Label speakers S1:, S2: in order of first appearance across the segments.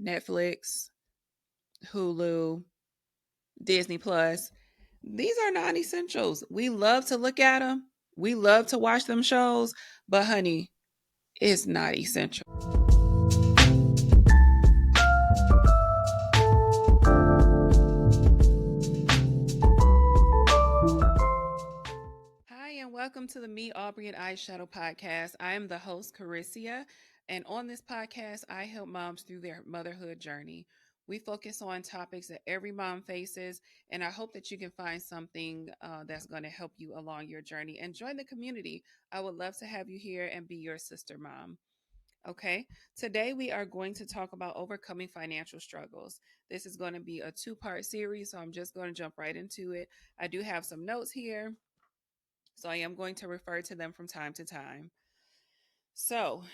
S1: Netflix, Hulu, Disney Plus. These are non-essentials. We love to look at them. We love to watch them shows, but honey, it's not essential. Hi, and welcome to the Me, Aubrey, and Eyeshadow podcast. I am the host, Carissia, and on this podcast, I help moms through their motherhood journey. We focus on topics that every mom faces, and I hope that you can find something that's going to help you along your journey and join the community. I would love to have you here and be your sister mom. Okay, today we are going to talk about overcoming financial struggles. This is going to be a two-part series, so I'm just going to jump right into it. I do have some notes here, so I am going to refer to them from time to time. So,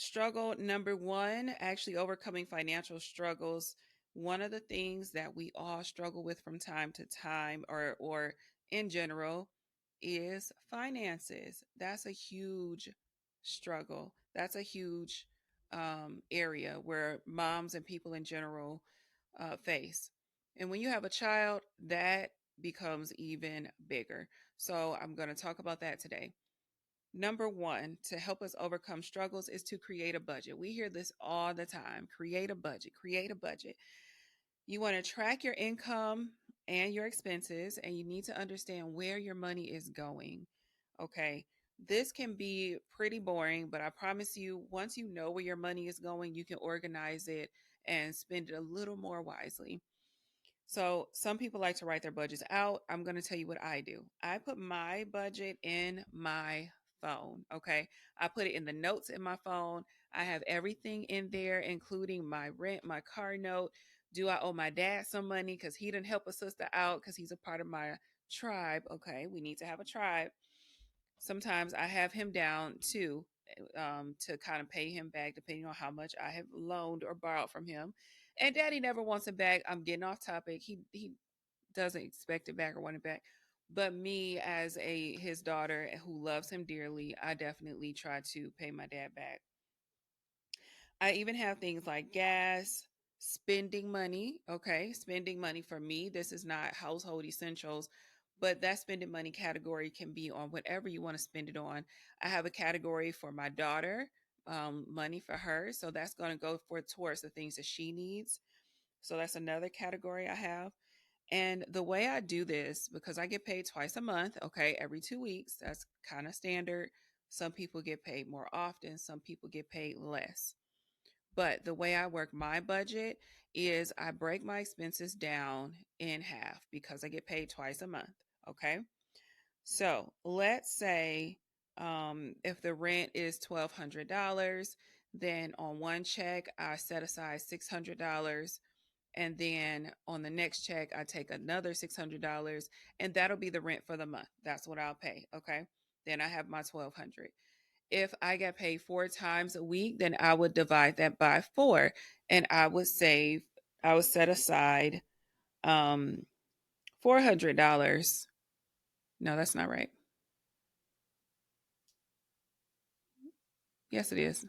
S1: struggle number one, actually overcoming financial struggles. One of the things that we all struggle with from time to time or in general is finances. That's a huge struggle. That's a huge area where moms and people in general face. And when you have a child, that becomes even bigger. So I'm going to talk about that today. Number one, to help us overcome struggles is to create a budget. We hear this all the time: create a budget, create a budget. You want to track your income and your expenses, and you need to understand where your money is going. Okay. This can be pretty boring, but I promise you, once you know where your money is going, you can organize it and spend it a little more wisely. So some people like to write their budgets out. I'm going to tell you what I do. I put my budget in my phone. Okay. I put it in the notes in my phone. I have everything in there, including my rent, my car note. Do I owe my dad some money because he didn't help a sister out because he's a part of my tribe? Okay. We need to have a tribe. Sometimes I have him down too, to kind of pay him back depending on how much I have loaned or borrowed from him. And daddy never wants it back. I'm getting off topic. He doesn't expect it back or want it back. But me as a his daughter who loves him dearly, I definitely try to pay my dad back. I even have things like gas, spending money. Okay, spending money for me. This is not household essentials, but that spending money category can be on whatever you want to spend it on. I have a category for my daughter, money for her. So that's going to go for towards the things that she needs. So that's another category I have. And the way I do this, because I get paid twice a month, okay, every 2 weeks, that's kind of standard. Some people get paid more often, some people get paid less. But the way I work my budget is I break my expenses down in half because I get paid twice a month. Okay. So let's say if the rent is $1,200, then on one check, I set aside $600. And then on the next check, I take another $600, and that'll be the rent for the month. That's what I'll pay. Okay. Then I have my 1200. If I get paid 4 times a week, then I would divide that by four, and I would set aside um $400. No, that's not right. Yes, it is.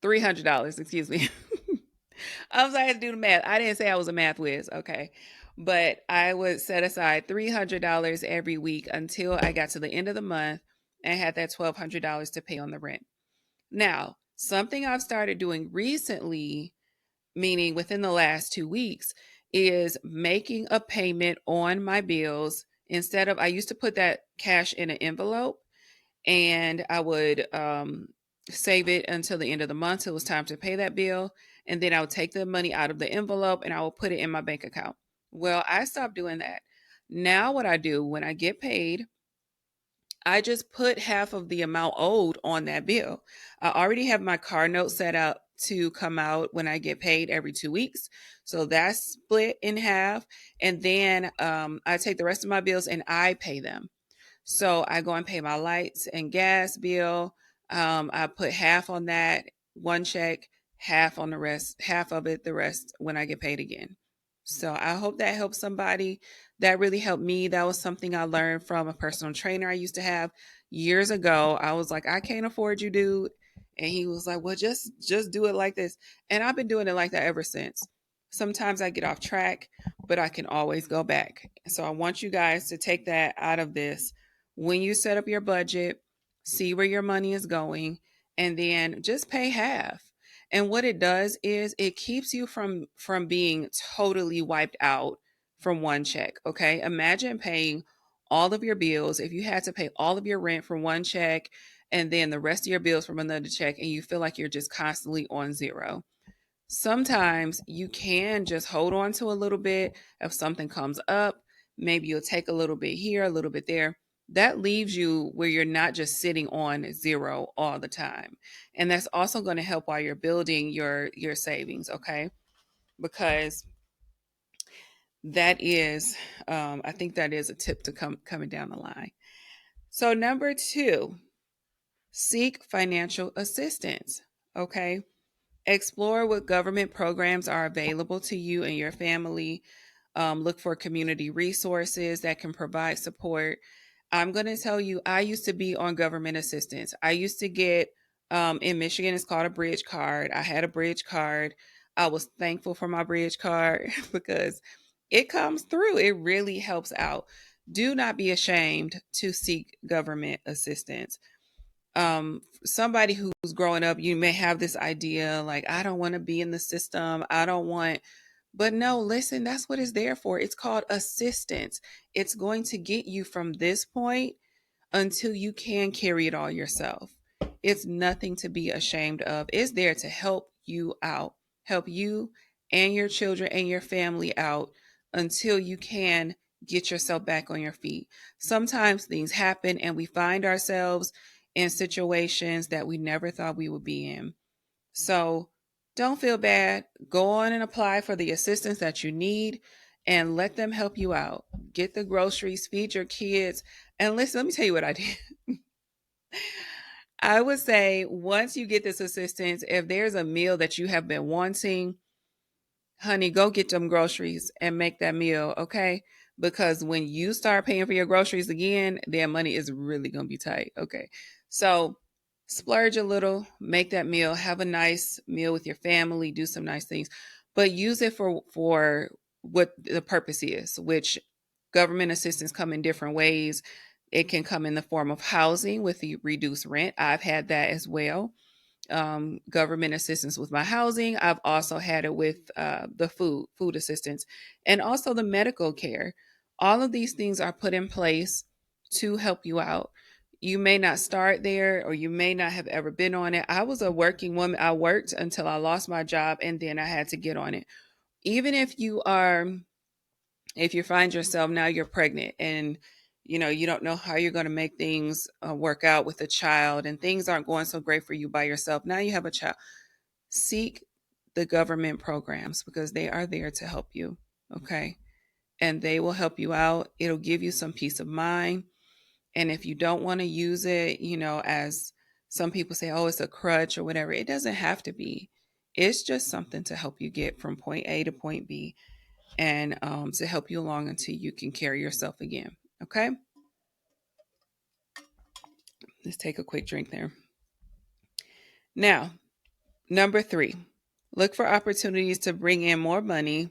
S1: $300, excuse me. I'm sorry, I had to do the math. I didn't say I was a math whiz, okay? But I would set aside $300 every week until I got to the end of the month and had that $1,200 to pay on the rent. Now, something I've started doing recently, meaning within the last 2 weeks, is making a payment on my bills. Instead of, I used to put that cash in an envelope, and I would save it until the end of the month till it was time to pay that bill. And then I would take the money out of the envelope and I will put it in my bank account. Well, I stopped doing that. Now, what I do when I get paid, I just put half of the amount owed on that bill. I already have my car note set up to come out when I get paid every 2 weeks. So that's split in half. And then I take the rest of my bills and I pay them. So I go and pay my lights and gas bill. I put half on that one check, half on the rest, half of it, the rest when I get paid again. So I hope that helps somebody. That really helped me. That was something I learned from a personal trainer I used to have years ago. I was like, I can't afford you, dude. And he was like, well, just do it like this. And I've been doing it like that ever since. Sometimes I get off track, but I can always go back. So I want you guys to take that out of this. When you set up your budget, see where your money is going, and then just pay half. And what it does is it keeps you from being totally wiped out from one check. Okay, imagine paying all of your bills. If you had to pay all of your rent from one check and then the rest of your bills from another check, and you feel like you're just constantly on zero. Sometimes you can just hold on to a little bit. If something comes up, maybe you'll take a little bit here, a little bit there. That leaves you where you're not just sitting on zero all the time. And that's also going to help while you're building your savings, okay? Because that is I think that is a tip to coming down the line. So number 2, seek financial assistance, okay? Explore what government programs are available to you and your family. Look for community resources that can provide support. I'm going to tell you, I used to be on government assistance. I used to get, in Michigan, it's called a bridge card. I had a bridge card. I was thankful for my bridge card because it comes through. It really helps out. Do not be ashamed to seek government assistance. Somebody who's growing up, you may have this idea like, I don't want to be in the system. I don't want, but no, listen, that's what it's there for. It's called assistance. It's going to get you from this point until you can carry it all yourself. It's nothing to be ashamed of. It's there to help you out, help you and your children and your family out until you can get yourself back on your feet. Sometimes things happen and we find ourselves in situations that we never thought we would be in. So don't feel bad. Go on and apply for the assistance that you need and let them help you out. Get the groceries, feed your kids. And listen, let me tell you what I did. I would say once you get this assistance, if there's a meal that you have been wanting, honey, go get them groceries and make that meal, okay? Because when you start paying for your groceries again, their money is really going to be tight, okay? So splurge a little, make that meal, have a nice meal with your family, do some nice things, but use it for what the purpose is, which government assistance come in different ways. It can come in the form of housing with the reduced rent. I've had that as well. Government assistance with my housing. I've also had it with the food assistance, and also the medical care. All of these things are put in place to help you out. You may not start there, or you may not have ever been on it. I was a working woman. I worked until I lost my job, and then I had to get on it. Even if you find yourself now you're pregnant and you don't know how you're going to make things work out with a child, and things aren't going so great for you by yourself, now you have a child, seek the government programs because they are there to help you, okay? And they will help you out. It'll give you some peace of mind. And if you don't want to use it, as some people say, oh, it's a crutch or whatever, it doesn't have to be. It's just something to help you get from point A to point B, and to help you along until you can carry yourself again. Okay? Let's take a quick drink there. Now, number 3, look for opportunities to bring in more money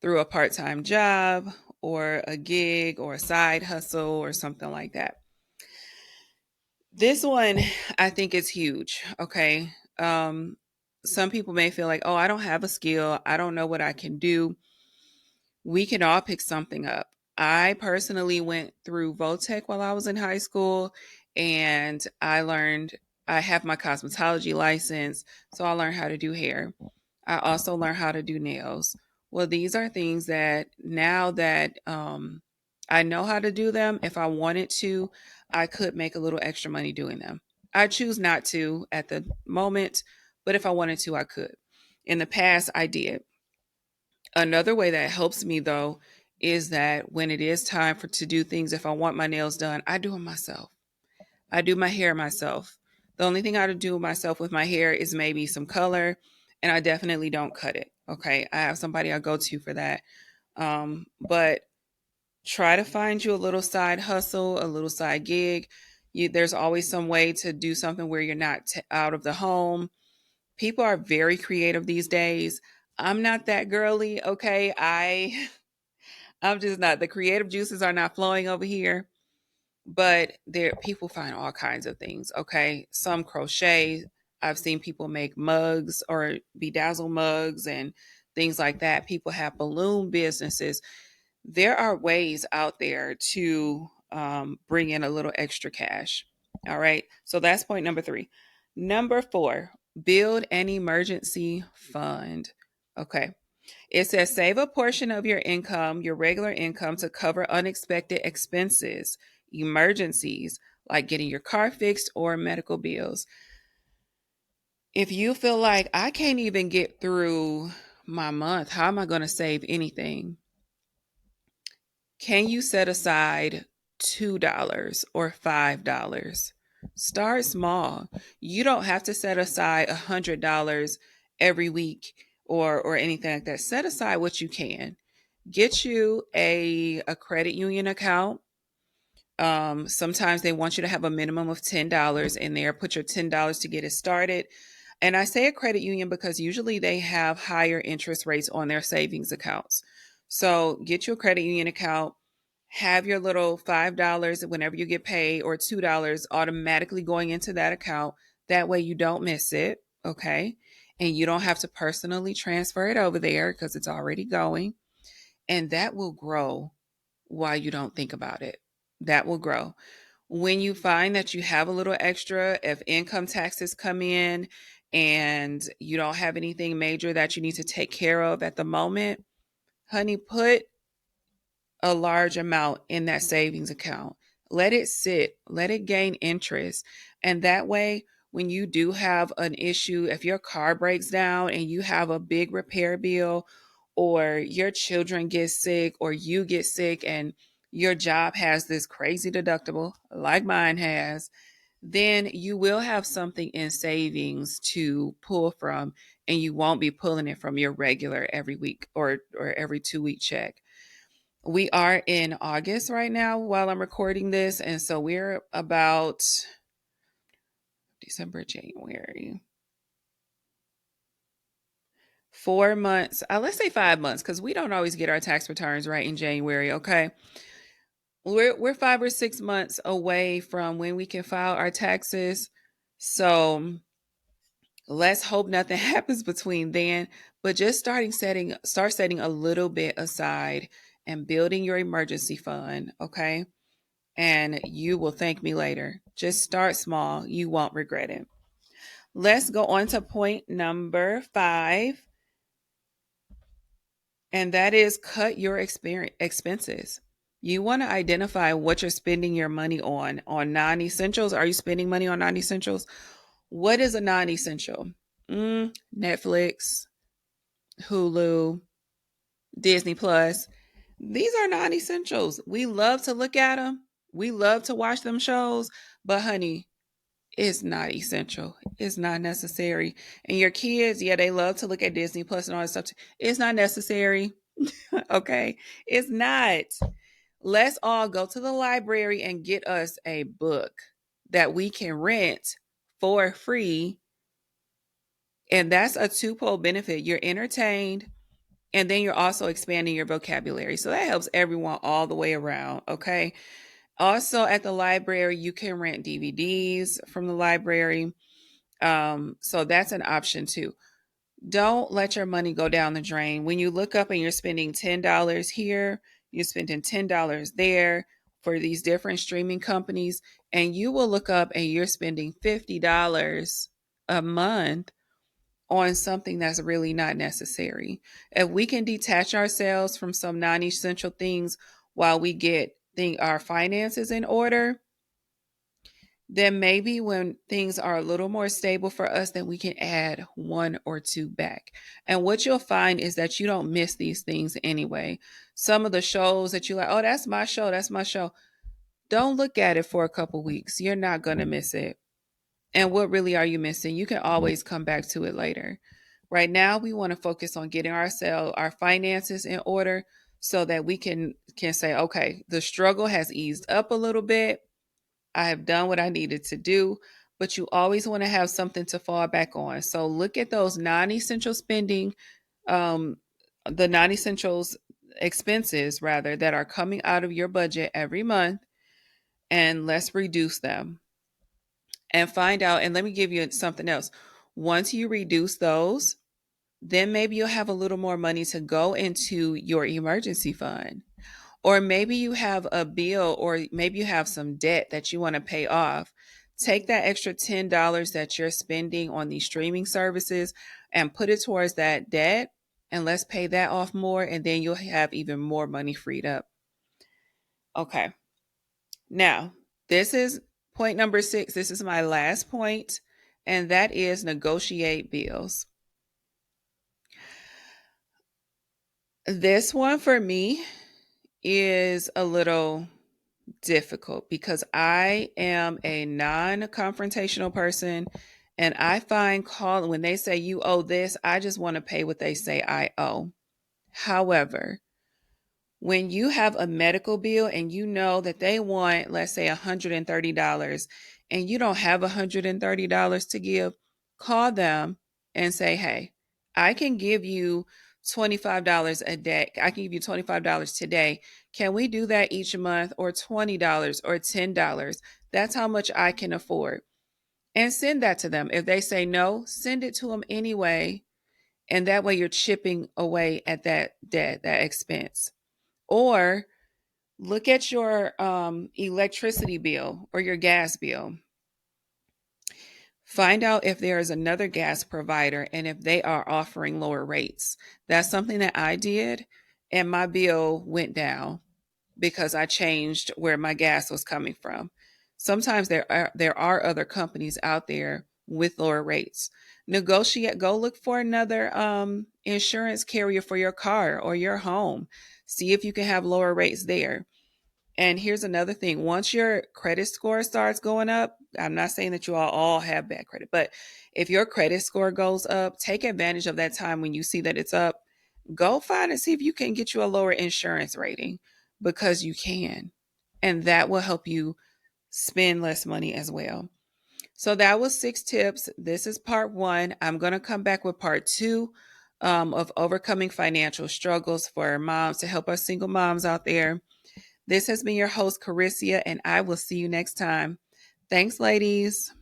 S1: through a part time job or a gig or a side hustle or something like that. This one, I think, is huge. Okay. Some people may feel like, oh, I don't have a skill. I don't know what I can do. We can all pick something up. I personally went through Votech while I was in high school, and I have my cosmetology license, so I learned how to do hair. I also learned how to do nails. Well, these are things that now that I know how to do them, if I wanted to, I could make a little extra money doing them. I choose not to at the moment, but if I wanted to, I could. In the past, I did. Another way that helps me though is that when it is time for to do things, if I want my nails done, I do them myself. I do my hair myself. The only thing I do myself with my hair is maybe some color, and I definitely don't cut it. Okay, I have somebody I go to for that. But try to find you a little side hustle, a little side gig. There's always some way to do something where you're not out of the home. People are very creative these days. I'm not that girly, okay? I'm just not. The creative juices are not flowing over here, but there people find all kinds of things, okay? Some crochet. I've seen people make mugs or bedazzle mugs and things like that. People have balloon businesses. There are ways out there to bring in a little extra cash. All right. So that's point number 3. Number 4, build an emergency fund. Okay. It says save a portion of your income, your regular income, to cover unexpected expenses, emergencies, like getting your car fixed or medical bills. If you feel like I can't even get through my month, how am I going to save anything? Can you set aside $2 or $5? Start small. You don't have to set aside $100 every week or anything like that. Set aside what you can. Get you a credit union account. Sometimes they want you to have a minimum of $10 in there. Put your $10 to get it started. And I say a credit union because usually they have higher interest rates on their savings accounts. So get you a credit union account, have your little $5 whenever you get paid or $2 automatically going into that account. That way you don't miss it. Okay. And you don't have to personally transfer it over there because it's already going. And that will grow while you don't think about it. That will grow. When you find that you have a little extra, if income taxes come in and you don't have anything major that you need to take care of at the moment, honey, put a large amount in that savings account. Let it sit, let it gain interest. And that way, when you do have an issue, if your car breaks down and you have a big repair bill, or your children get sick, or you get sick and your job has this crazy deductible, like mine has, then you will have something in savings to pull from, and you won't be pulling it from your regular every week or every 2 week check. We are in August right now while I'm recording this. And so we're about December, January. 4 months, let's say 5 months, because we don't always get our tax returns right in January. Okay. We're 5 or 6 months away from when we can file our taxes. So let's hope nothing happens between then. But just start setting a little bit aside and building your emergency fund. Okay. And you will thank me later. Just start small. You won't regret it. Let's go on to point number 5, and that is cut your expenses. You want to identify what you're spending your money on non-essentials. Are you spending money on non-essentials? What is a non-essential? Netflix, Hulu, Disney Plus. These are non-essentials. We love to look at them. We love to watch them shows, but honey, it's not essential. It's not necessary. And your kids, yeah, they love to look at Disney Plus and all that stuff. It's not necessary. Okay. It's not. Let's all go to the library and get us a book that we can rent for free. And that's a twofold benefit. You're entertained, and then you're also expanding your vocabulary. So that helps everyone all the way around. Okay. Also, at the library, you can rent DVDs from the library. So that's an option too. Don't let your money go down the drain. When you look up and you're spending $10 here, you're spending $10 there for these different streaming companies, and you will look up and you're spending $50 a month on something that's really not necessary. If we can detach ourselves from some non-essential things while we get our finances in order, then maybe when things are a little more stable for us, then we can add one or two back. And what you'll find is that you don't miss these things anyway. Some of the shows that you like, oh, that's my show, that's my show. Don't look at it for a couple weeks. You're not going to miss it. And what really are you missing? You can always come back to it later. Right now, we want to focus on getting our finances in order so that we can say, okay, the struggle has eased up a little bit. I have done what I needed to do, but you always want to have something to fall back on. So look at those non-essential spending, um, the non-essentials expenses rather that are coming out of your budget every month, and let's reduce them and find out. And let me give you something else. Once you reduce those, then maybe you'll have a little more money to go into your emergency fund. Or maybe you have a bill, or maybe you have some debt that you want to pay off. Take that extra $10 that you're spending on these streaming services and put it towards that debt, and let's pay that off more. And then you'll have even more money freed up. Okay. Now, this is point number 6. This is my last point, and that is negotiate bills. This one for me is a little difficult because I am a non-confrontational person, and I find calling when they say you owe this, I just want to pay what they say I owe. However, when you have a medical bill and you know that they want, let's say, $130, and you don't have $130 to give, call them and say, hey, I can give you $25 a day. I can give you $25 today. Can we do that each month, or $20 or $10? That's how much I can afford. And send that to them. If they say no, send it to them anyway. And that way you're chipping away at that debt, that expense. Or look at your electricity bill or your gas bill. Find out if there is another gas provider and if they are offering lower rates. That's something that I did, and my bill went down because I changed where my gas was coming from. Sometimes there are other companies out there with lower rates. Negotiate. Go look for another insurance carrier for your car or your home. See if you can have lower rates there. And here's another thing. Once your credit score starts going up, I'm not saying that you all have bad credit, but if your credit score goes up, take advantage of that time when you see that it's up. Go find and see if you can get you a lower insurance rating, because you can. And that will help you spend less money as well. So that was 6 tips. This is part 1. I'm going to come back with part 2 of overcoming financial struggles for moms, to help us single moms out there. This has been your host, Carissa, and I will see you next time. Thanks, ladies.